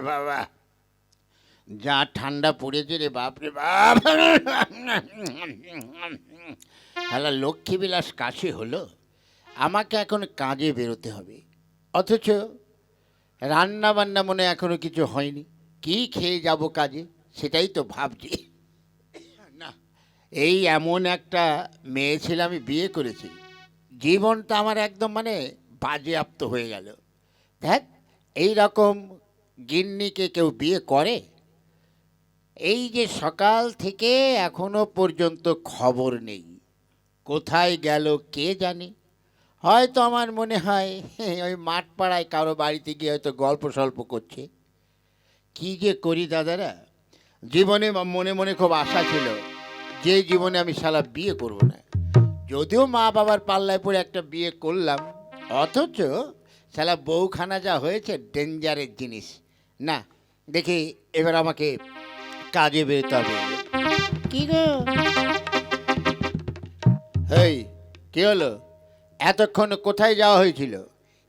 বাবা, যা ঠান্ডা পড়েছে রে বাপরে বাপ। হ্যালো, লক্ষ্মীবিলাস কাশি হলো, আমাকে এখন কাজে বেরোতে হবে। অথচ রান্না বান্না মনে এখনো কিছু হয়নি। কি খেয়ে যাব কাজে, সেটাই তো ভাবছি। না, এই এমন একটা মেয়ে ছেলে আমি বিয়ে করেছি, জীবনটা আমার একদম মানে বাজেয়াপ্ত হয়ে গেল। দেখ, এই রকম গিন্নিকে কেউ বিয়ে করে? এই যে সকাল থেকে এখনো পর্যন্ত খবর নেই, কোথায় গেল কে জানে। হয়তো আমার মনে হয় ওই মাঠ পাড়ায় কারো বাড়িতে গিয়ে হয়তো গল্প সল্প করছে। কি যে করি দাদারা, জীবনে মনে মনে খুব আশা ছিল যে জীবনে আমি শালা বিয়ে করব না। যদিও মা বাবার পাল্লায় পড়ে একটা বিয়ে করলাম, অথচ শালা বউখানা যা হয়েছে ডেঞ্জারের জিনিস। না, দেখি এবার আমাকে কাজে বেরোতে হবে। কি গো, হেই, কি হলো? এতক্ষণ কোথায় যাওয়া হয়েছিল?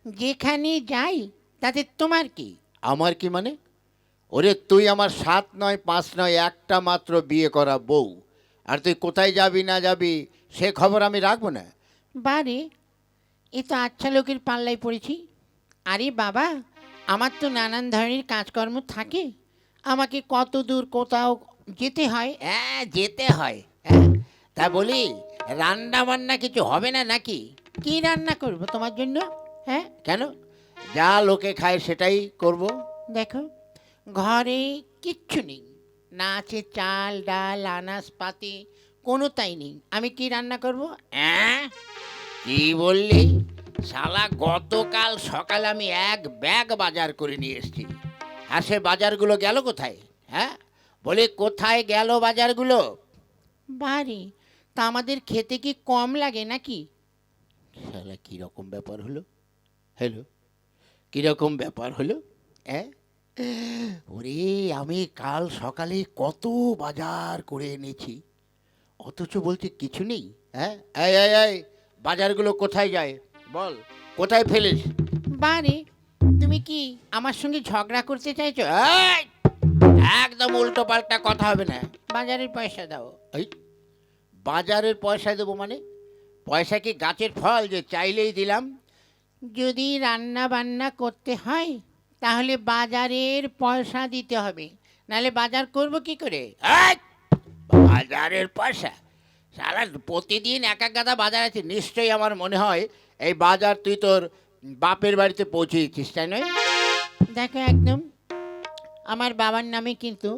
যেখানে যাই তাতে তোমার কি? আমার কি মানে? ওরে, তুই আমার 7 নয় 5 নয় একটা মাত্র বিয়ে করা বউ, আর তুই কোথায় যাবি না যাবি সে খবর আমি রাখবো না? বারে, এ তো আচ্ছা লোকের পাল্লায় পড়েছি। আরে বাবা, আমার তো নানান ধরনের কাজকর্ম থাকে, আমাকে কত দূর কোথাও যেতে হয়। হ্যাঁ, যেতে হয়। হ্যাঁ, তা বলি, রান্না বান্না কিছু হবে না নাকি? কি রান্না করব তোমার জন্য? হ্যাঁ, কেন? যা লোকে খায় সেটাই করব। দেখো, ঘরে কিচ্ছু নেই, না আছে চাল ডাল আনাজপাতি, কোনোটাই নেই, আমি কি রান্না করব? হ্যাঁ, কি বললি? শালা, গতকাল সকালে আমি এক ব্যাগ বাজার করে নিয়ে এসেছি, আর সে বাজারগুলো গেল কোথায়? হ্যাঁ, বলি কোথায় গেল বাজারগুলো? বারে, তা আমাদের খেতে কি কম লাগে নাকি? শালা, কীরকম ব্যাপার হলো? হ্যালো, কীরকম ব্যাপার হলো? হ্যাঁ, ওরে, আমি কাল সকালে কত বাজার করে এনেছি, অথচ বলছে কিছু নেই। হ্যাঁ, এই এই এই, বাজারগুলো কোথায় যায় বল, কোথায় ফেলিস? বারে, তুমি কি আমার সঙ্গে ঝগড়া করতে চাইছো? এই, একদম উল্টো পাল্টা কথা হবে না। বাজারের পয়সা দাও। এই, বাজারের পয়সা দেবো মানে? পয়সা কি গাছের ফল যে চাইলেই দিলাম? যদি রান্না বান্না করতে হয় তাহলে বাজারের পয়সা দিতে হবে, নাহলে বাজার করব কি করে? এই, বাজারের পয়সা? সারা প্রতিদিন এক এক গাদা বাজার আছে, নিশ্চয়ই আমার মনে হয় এই বাজার তুই তোর বাপের বাড়িতে পৌঁছে দিচ্ছিস, তাই নয়? দেখো, একদম আমার বাবার নামে কিন্তু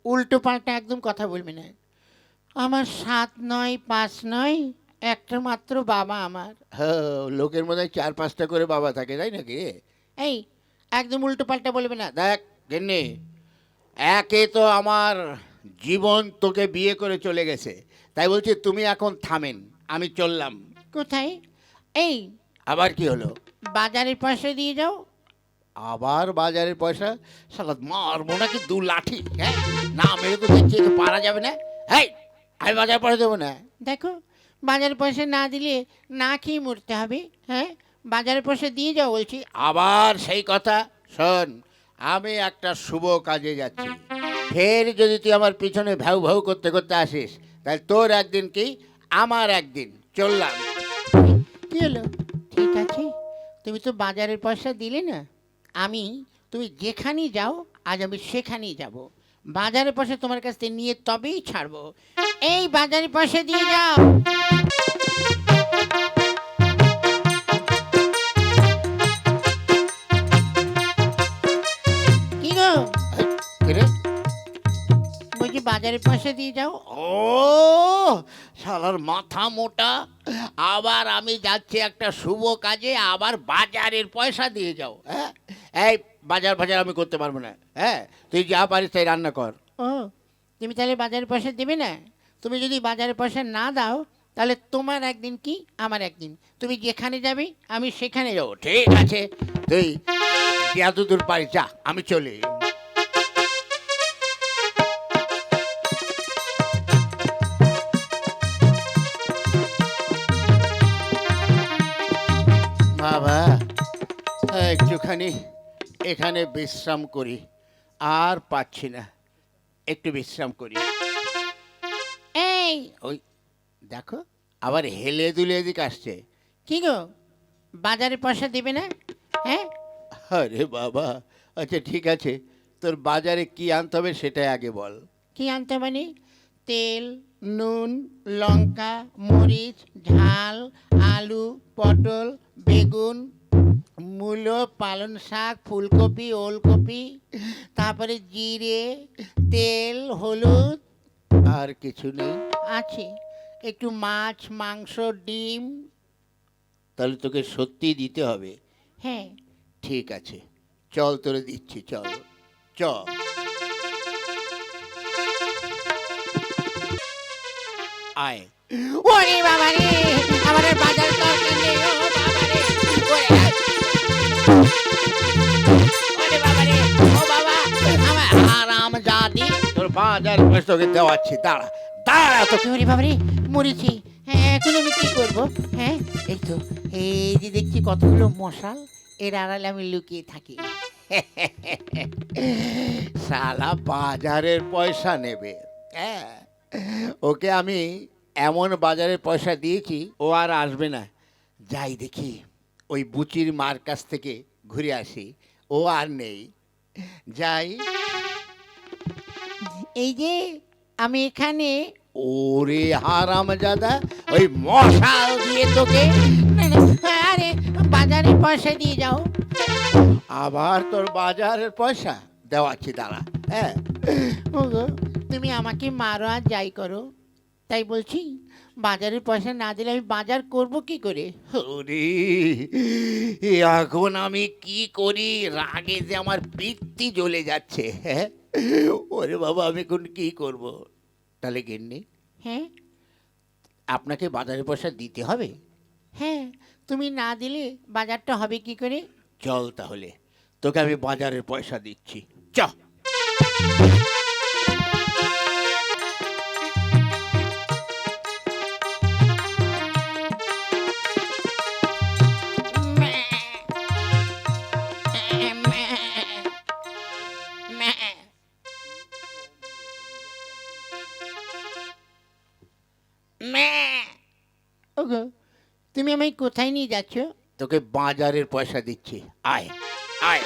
উল্টো পাল্টা একদম কথা বলবে না। আমার 7 নয় 5 নয় একটা মাত্র বাবা আমার। হ্যাঁ, লোকের মধ্যে 4-5টা করে বাবা থাকে, তাই নাকি? এই, একদম উল্টো পাল্টা বলবে না। দেখ গিন্নি, একে তো আমার জীবন তোকে বিয়ে করে চলে গেছে, তাই বলছি তুমি এখন থামেন, আমি চললাম। কোথায়? এই, আবার কি হলো? বাজারের পয়সা দিয়ে যাও। আবার বাজারের পয়সা? শালা, মারবো নাকি 2 লাঠি? হ্যাঁ, না মেরে তো দেখছি তো পারা যাবে না। এই, আমি বাজার পয়সা দেবো না। দেখো, বাজারের পয়সা না দিলে না খেয়ে মরতে হবে। হ্যাঁ, বাজারের পয়সা দিয়ে যাও বলছি। আবার সেই কথা? শোন, আমি একটা শুভ কাজে যাচ্ছি, ফের যদি তুই আমার পিছনে ভ্যাউ ভ্যাউ করতে করতে আসিস, তাহলে তোর একদিন কি আমার একদিন। চললাম। কি হলো? ঠিক আছে, তুমি তো বাজারের পয়সা দিলে না। তুমি যেখানেই যাও, আজ আমি সেখানেই যাব। বাজারের পয়সা তোমার কাছ থেকে নিয়ে তবেই ছাড়বো। এই, বাজারের পয়সা দিয়ে যাও। কি গো, কিরে? বলছি বাজারের পয়সা দিয়ে যাও। ও, শালার মাথা মোটা, আবার আমি যাচ্ছি একটা শুভ কাজে, আবার বাজারের পয়সা দিয়ে যাও? হ্যাঁ, এই, বাজার ফাজার আমি করতে পারবো না। হ্যাঁ, তুই যা পারিস তাই রান্না কর। ও, তুমি তাহলে বাজারের পয়সা দেবে না? তুমি যদি বাজারের পয়সা না দাও তাহলে তোমার একদিন কি আমার একদিন। তুমি যেখানে যাবে আমি সেখানে যাবো। ঠিক আছে, তুই যত দূর পারিস যা, আমি চলি। বাবা, একটুখানি এখানে বিশ্রাম করি, আর পাচ্ছি না, একটু বিশ্রাম করি। এই ওই দেখো, আবার হেলে দুলে এদিকে আসছে। কি গো, বাজারে পয়সা দেবে না? হ্যাঁ, আরে বাবা, আচ্ছা ঠিক আছে, তোর বাজারে কি আনতে হবে সেটাই আগে বল। কি আনতে মানে? তেল, নুন, লঙ্কা, মরিচ, ঝাল, আলু, পটল, বেগুন, মূলো, পালং শাক, ফুলকপি, ওলকপি, তারপরে জিরে, তেল, হলুদ আর কিছু নেই? আছে, একটু মাছ, মাংস, ডিম। তাহলে তোকে সত্যিই দিতে হবে। হ্যাঁ, ঠিক আছে, চল তোরে দিচ্ছি, চল চল। আয়। ওরে বাবা রে, আমাদের বাজার দরকার নেই, ও বাবা রে, ওরে বাবা রে, ও বাবা, আমার আরাম জাদি। তোর বাজার পয়সা তোকে দেওয়াচ্ছি, দাঁড়া দাঁড়া তোকে। ওরে বাবা রে, মরেছি। হ্যাঁ, এখন আমি কি করব? হ্যাঁ, এই তো, এই যে দেখছি কতগুলো মশাল, এর আড়ালে আমি লুকিয়ে থাকি। শালা বাজারের পয়সা নেবে। হ্যাঁ, ওকে আমি এমন বাজারের পয়সা দিয়েছি, ও আর আসবে না। যাই দেখি ওই বুচির মার কাছ থেকে ঘুরে আসি, ও আর নেই। যাই। এই যে আমি এখানে। ওরে হারামজাদা, ওই মশাল দিয়ে তোকে। না, না, আরে বাজারে পয়সা দিয়ে যাও। আবার তোর বাজারের পয়সা দেওয়াচ্ছি, দাঁড়া। হ্যাঁ, ওগো, তুমি আমাকে মারো আর যাই করো, তাই বলছি বাজারের পয়সা না দিলে আমি বাজার করব কি করে? ওরে, এখন আমি কি করি, রাগে যে আমার পিত্তি জ্বলে যাচ্ছে। হ্যাঁ, ওরে বাবা, আমি এখন কি করব? তাহলে গিন্নি, হ্যাঁ, আপনাকে বাজারের পয়সা দিতে হবে। হ্যাঁ, তুমি না দিলে বাজারটা হবে কি করে? চল তাহলে, তোকে আমি বাজারের পয়সা দিচ্ছি, চ। ওগো, তুমি আমায় কোথায় নিয়ে যাচ্ছ? তোকে বাজারের পয়সা দিচ্ছি, আয় আয়।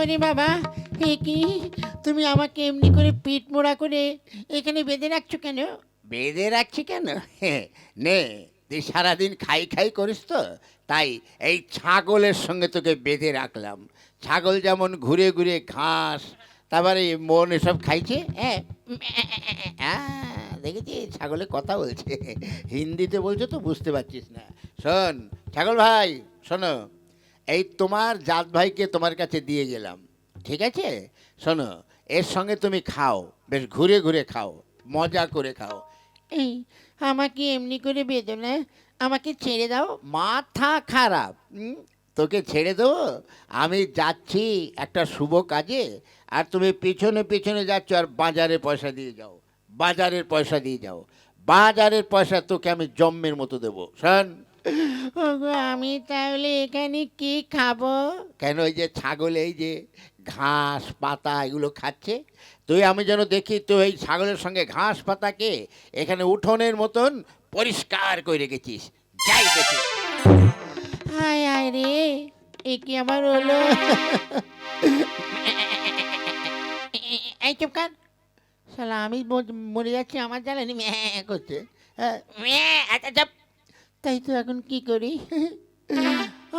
ওরে বাবা, এ কি, তুমি আমাকে এমনি করে পিঠ মোড়া করে এখানে বেঁধে রাখছো কেন? বেঁধে রাখছি কেন? নে, তুই সারাদিন খাই খাই করিস তো, তাই এই ছাগলের সঙ্গে তোকে বেঁধে রাখলাম। ছাগল যেমন ঘুরে ঘুরে ঘাস, তারপরে মন এসব খাইছে। হ্যাঁ, দেখেছি ছাগলে কথা বলছে, হিন্দিতে বলছো তো বুঝতে পারছিস না। শোন ছাগল ভাই, শোনো, এই তোমার জাত ভাইকে তোমার কাছে দিয়ে গেলাম, ঠিক আছে? শোনো, এর সঙ্গে তুমি খাও, বেশ ঘুরে ঘুরে খাও, মজা করে খাও। এই, আমাকে এমনি করে বেঁধো না, আমাকে ছেড়ে দাও। মাথা খারাপ? তোকে ছেড়ে দেবো? আমি যাচ্ছি একটা শুভ কাজে, আর তুমি পিছনে পিছনে যাচ্ছ আর বাজারে পয়সা দিয়ে যাও, বাজারের পয়সা দিয়ে যাও। বাজারের পয়সা তোকে আমি জম্মের মতো দেবো। শোন, ওগো, আমি তাহলে এখানে কি খাবো? কেন, ওই যে ছাগল এই যে ঘাস পাতা এগুলো খাচ্ছে, তুই আমি যেন দেখি তুই এই ছাগলের সঙ্গে ঘাস পাতাকে এখানে উঠোনের মতন পরিষ্কার করে রেখেছিস, যাই দেখি। হায় হায় রে, এ কি আবার হলো? এই চুপ কর, শালা আমি মরে যাচ্ছি, আমার জ্বালানি করছে। আচ্ছা চুপ। তাই তো এখন কি করি?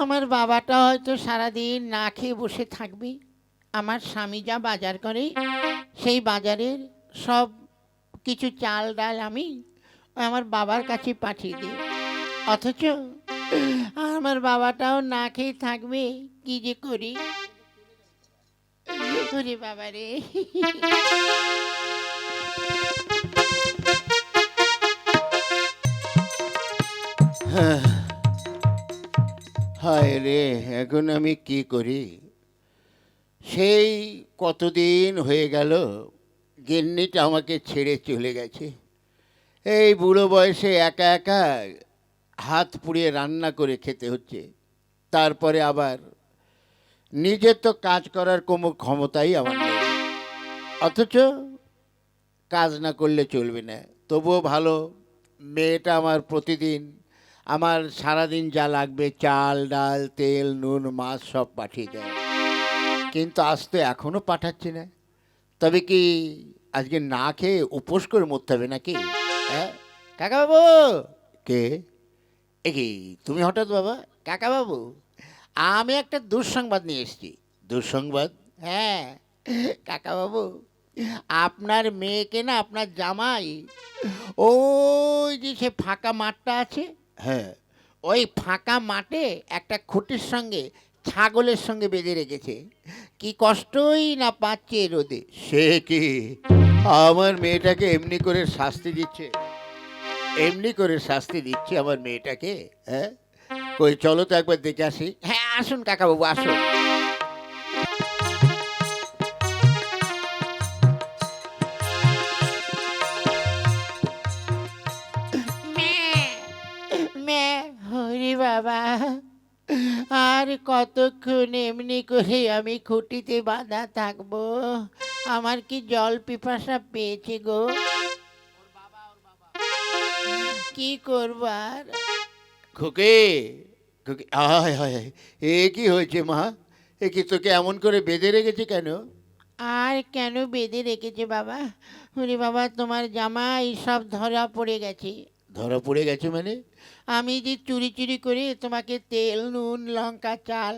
আমার বাবাটা হয়তো সারাদিন না খেয়ে বসে থাকবে, আমার স্বামী যা বাজার করে সেই বাজারের সব কিছু চাল ডাল আমি আমার বাবার কাছে পাঠিয়ে দিই, অথচ আমার বাবাটাও না খেয়ে থাকবে, কি যে করি। ওরে বাবা রে। হায় রে, এখন আমি কি করি? সেই কতদিন হয়ে গেল গিন্নিটা আমাকে ছেড়ে চলে গেছে। এই বুড়ো বয়সে একা একা হাত পুড়িয়ে রান্না করে খেতে হচ্ছে। তারপরে আবার নিজের তো কাজ করার কোনো ক্ষমতাই আমার নেই, অথচ কাজ না করলে চলবে না। তবুও ভালো, মেয়েটা আমার প্রতিদিন আমার সারাদিন যা লাগবে চাল ডাল তেল নুন মাছ সব পাঠিয়ে দেয়। কিন্তু আজ তো এখনও পাঠাচ্ছে না। তবে কি আজকে না খেয়ে উপোস করে মরতে হবে নাকি? হ্যাঁ কাকাবাবু। কে? এ কি তুমি হঠাৎ বাবা? কাকাবাবু, আমি একটা দুঃসংবাদ নিয়ে এসেছি। দুঃসংবাদ? হ্যাঁ কাকাবাবু, আপনার মেয়েকে না আপনার জামাই ওই যে সে ফাঁকা মাঠটা আছে, হ্যাঁ ওই ফাঁকা মাঠে একটা খুঁটির সঙ্গে ছাগলের সঙ্গে বেঁধে রেখেছে। কি কষ্টই না পাচ্ছে রোদে। সে কি আমার মেয়েটাকে এমনি করে শাস্তি দিচ্ছে? এমনি করে শাস্তি দিচ্ছে আমার মেয়েটাকে? হ্যাঁ কই চলো তো একবার দেখে আসি। হ্যাঁ আসুন কাকাবাবু আসুন। মে হরি বাবা, আর কতক্ষণ এমনি করে আমি খুঁটিতে বাঁধা থাকবো? আমার কি জল পিপাসা পেয়েছে গো, কি করবো আর? খুকি, খুকি আয় হায়, এ কি হয়েছে মা? এ কি তোকে এমন করে বেঁধে রেখেছে কেন? আর কেন বেঁধে রেখেছে বাবা? ওরে বাবা, তোমার জামাই সব ধরা পড়ে গেছে। ধরা পড়ে গেছে মানে? আমি যে চুরি চুরি করে তোমাকে তেল নুন লঙ্কা চাল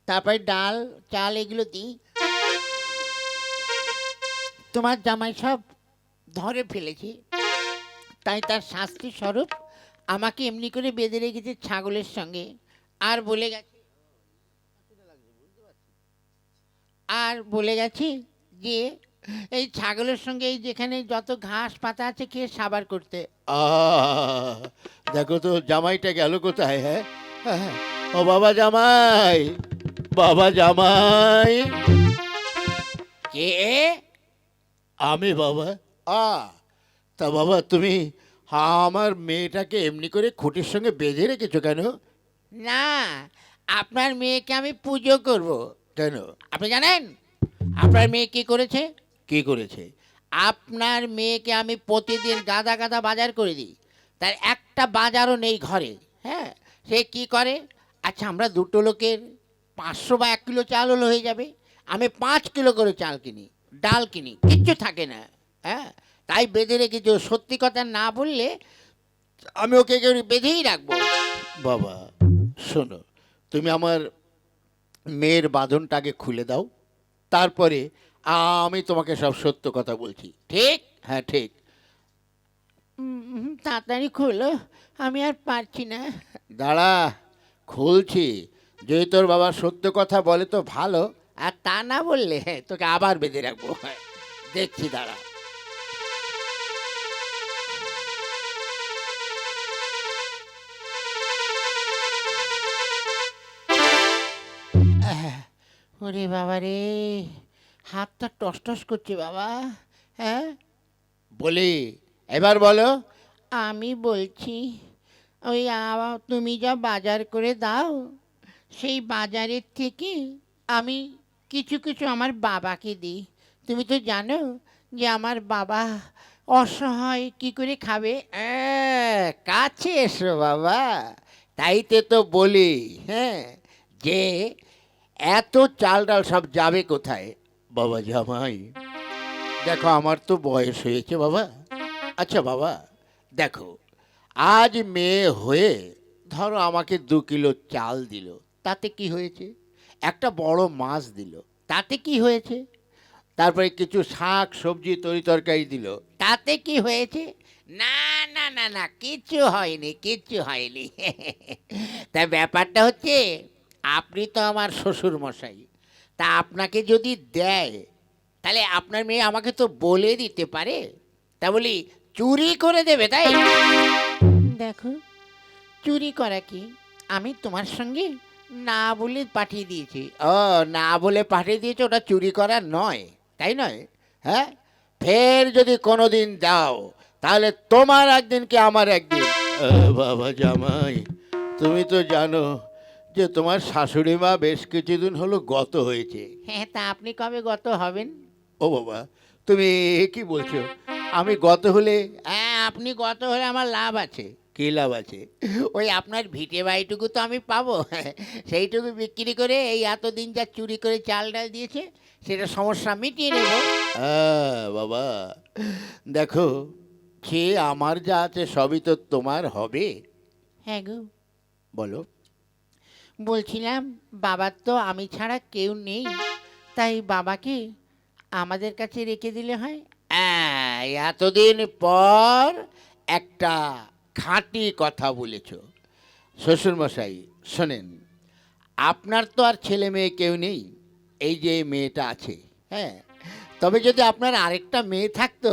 তারপরে ডাল চাল এগুলো দিই, তোমার জামাই সব ধরে ফেলেছে। তাই তার শাস্তি স্বরূপ আমাকে এমনি করে বেঁধে রেখেছে ছাগলের সঙ্গে। আর বলে গেছে আর বলে গেছে যে এই ছাগলের সঙ্গে এই যেখানে যত ঘাস পাতা আছে খেয়ে সাবার করতে। দেখো তো জামাইটা গেল কোথায়? হ্যাঁ ও বাবা জামাই, বাবা জামাই। কে? আমি বাবা। আ তা বাবা তুমি আমার মেয়েটাকে এমনি করে খুঁটির সঙ্গে বেঁধে রেখেছো কেন? না, আপনার মেয়েকে আমি পুজো করব। কেন? আপনি জানেন আপনার মেয়ে কি করেছে? কি করেছে? আপনার মেয়েকে আমি প্রতিদিন গাদা গাদা বাজার করে দিই, তার একটা বাজারও নেই ঘরে। হ্যাঁ, সে কি করে? আচ্ছা আমরা দুটো লোকের 500 বা 1 কিলো চাল হলে হয়ে যাবে, আমি 5 কিলো করে চাল কিনি, ডাল কিনি, কিচ্ছু থাকে না। হ্যাঁ, তাই বেঁধে রেখেছি। ও সত্যি কথা না বললে আমি ওকে বেঁধেই রাখবো। বাবা শোনো, তুমি আমার মেয়ের বাঁধনটাকে খুলে দাও, তারপরে আমি তোমাকে সব সত্য কথা বলছি। ঠিক? হ্যাঁ ঠিক। তাড়াতাড়ি খোলো, আমি আর পারছি না। দাঁড়া, খুলছি। যদি তোর বাবা সত্য কথা বলে তো ভালো, আর তা না বললে তোকে আবার বেঁধে রাখবো। দেখছি দাঁড়া। ওরে বাবা রে, হাতটা টস টস করছে বাবা। হ্যাঁ বলি, এবার বলো। আমি বলছি, ওই তুমি যা বাজার করে দাও সেই বাজারের থেকে আমি কিছু কিছু আমার বাবাকে দিই। তুমি তো জানো যে আমার বাবা অসহায়, কি করে খাবে? কাছে এসো বাবা, তাইতে তো বলি। হ্যাঁ, যে এত চাল ডাল সব যাবে কোথায়? বাবা জামাই, দেখো আমার তো বয়স হয়েছে বাবা। আচ্ছা বাবা দেখো, আজ মেয়ে হয়ে ধরো আমাকে 2 কিলো চাল দিল, তাতে কি হয়েছে? একটা বড় মাছ দিল, তাতে কি হয়েছে? তারপরে কিছু শাক সবজি তরি তরকারি দিল, তাতে কি হয়েছে? না না না না, কিচ্ছু হয়নি, কিচ্ছু হয়নি। তা ব্যাপারটা হচ্ছে, আপনি তো আমার শ্বশুর মশাই, তা আপনাকে যদি দেয় তাহলে আপনার মেয়ে আমাকে তো বলে দিতে পারে। তা বলি চুরি করে দেবে তাই? দেখো, চুরি করা কি? আমি তোমার সঙ্গে না বলে পাঠিয়ে দিয়েছি। ও, না বলে পাঠিয়ে দিয়েছো, ওটা চুরি করা নয়, তাই নয়? হ্যাঁ, ফের যদি কোনোদিন দাও তাহলে তোমার একদিন কি আমার একদিন। বাবা জামাই, তুমি তো জানো যে তোমার শাশুড়ি মা বেশ কিছুদিন হলো গত হয়েছে। হ্যাঁ, তা আপনি কবে গত হবেন? ও বাবা, তুমি কি বলছো? আমি গত হলে হ্যাঁ, আপনি গত হলে আমার লাভ আছে। কি লাভ আছে? ওই আপনার ভিটে বাড়িটুকু তো আমি পাবো। সেইটুকু বিক্রি করে এই এতদিন যা চুরি করে চাল ডাল দিয়েছে সেটা সমস্যা মিটিয়ে নেব। বাবা, দেখো, সে আমার যা আছে সবই তো তোমার হবে। হ্যাঁ গো, বলো। বলছিলাম বাবার তো আমি ছাড়া কেউ নেই, তাই বাবাকে আমাদের কাছে রেখে দিলে হয়। এতদিন পর একটা খাঁটি কথা বলেছ। শ্বশুরমশাই শোনেন, আপনার তো আর ছেলে মেয়ে কেউ নেই, এই যে মেয়েটা আছে। হ্যাঁ, তবে যদি আপনার আরেকটা মেয়ে থাকতো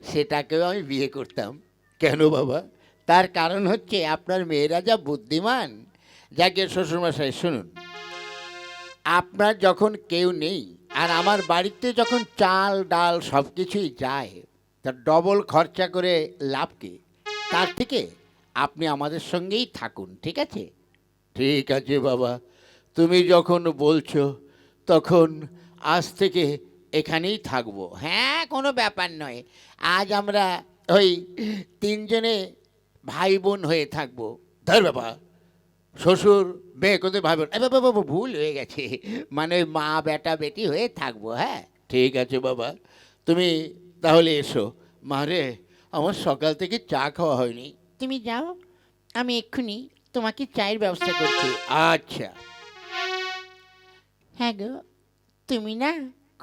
সেটাকেও আমি বিয়ে করতাম। কেন বাবা? তার কারণ হচ্ছে আপনার মেয়েরা যা বুদ্ধিমান। যাকে শ্বশুরমশাই শুনুন, আপনার যখন কেউ নেই আর আমার বাড়িতে যখন চাল ডাল সব কিছুই যায়, তা ডবল খরচা করে লাভ কি? তার থেকে আপনি আমাদের সঙ্গেই থাকুন, ঠিক আছে? ঠিক আছে বাবা, তুমি যখন বলছো তখন আজ থেকে এখানেই থাকবো। হ্যাঁ, কোনো ব্যাপার নয়। আজ আমরা ওই তিনজনে ভাই বোন হয়ে থাকবো। ধর বাবা, শ্বশুর মেয়ে কোথায় ভাই বোন, বাবা বাবা ভুল হয়ে গেছে, মানে ওই মা বেটা বেটি হয়ে থাকবো। হ্যাঁ, ঠিক আছে বাবা, তুমি তাহলে এসো। মা রে, আমার সকাল থেকে চা খাওয়া হয়নি। তুমি যাও, আমি এক্ষুনি তোমাকে চায়ের ব্যবস্থা করছি। আচ্ছা। হ্যাঁ গো, তুমি না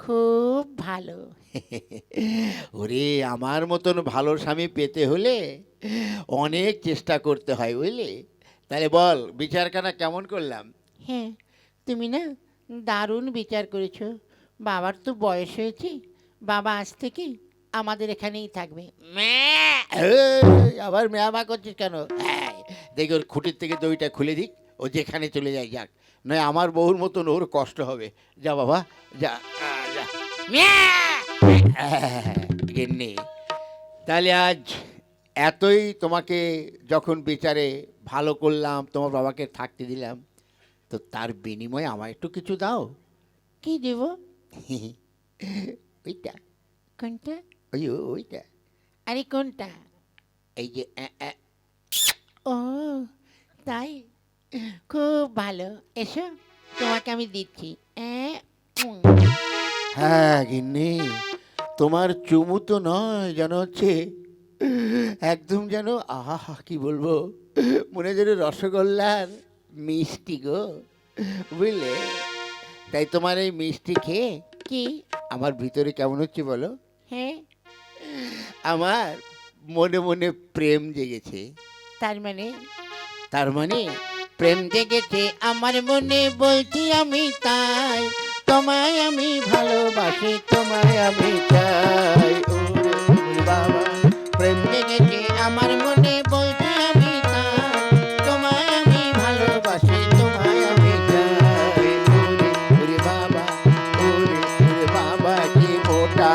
খুব ভালো। ওরে, আমার মতন ভালো স্বামী পেতে হলে অনেক চেষ্টা করতে হয়, বুঝলি? তাহলে বল, বিচারখানা কেমন করলাম? হ্যাঁ, তুমি না দারুণ বিচার করেছো। বাবার তো বয়স হয়েছে, বাবা আজ থেকে আমাদের এখানেই থাকবে। আবার মেয়ামা করছিস কেন? হ্যাঁ, দেখি ওর খুঁটির থেকে দইটা খুলে দিক, ও যেখানে চলে যায় যাক, নয় আমার বউর মতন ওর কষ্ট হবে। যা বাবা, যা যা। গিন্নি, তাহলে আজ এতই তোমাকে যখন বিচারে ভালো করলাম, তোমার বাবাকে থাকতে দিলাম, তো তার বিনিময়ে আমার একটু কিছু দাও। কি দেব? ওইটা, কোনটা? ওইটা, আরে কোনটা? এই যে ও, তাই? খুব ভালো, এসো তোমাকে আমি দিচ্ছি। হ্যাঁ গিন্নি, তোমার চুমু তো নয়, যেন হচ্ছে একদম যেন, আহা কি বলবো, মনে যেন রসগোল্লার মিষ্টি গো, বুঝলে? তাই তোমার এই মিষ্টি খেয়ে কি? আমার ভিতরে কেমন হচ্ছে বলো? হ্যাঁ, আমার মনে মনে প্রেম জেগেছে। তার মানে? তার মানে প্রেম জেগেছে আমার মনে, বলছি আমি তাই। তোমায় আমি ভালোবাসি, তোমায় আমি চাই। ওরে বাবা, প্রেম জেগেছে আমার মনে, বলছি আমি তাই। তোমায় আমি ভালোবাসি, তোমায় আমি চাই। ওরে বাবা, ওরে বাবা, কি মোটা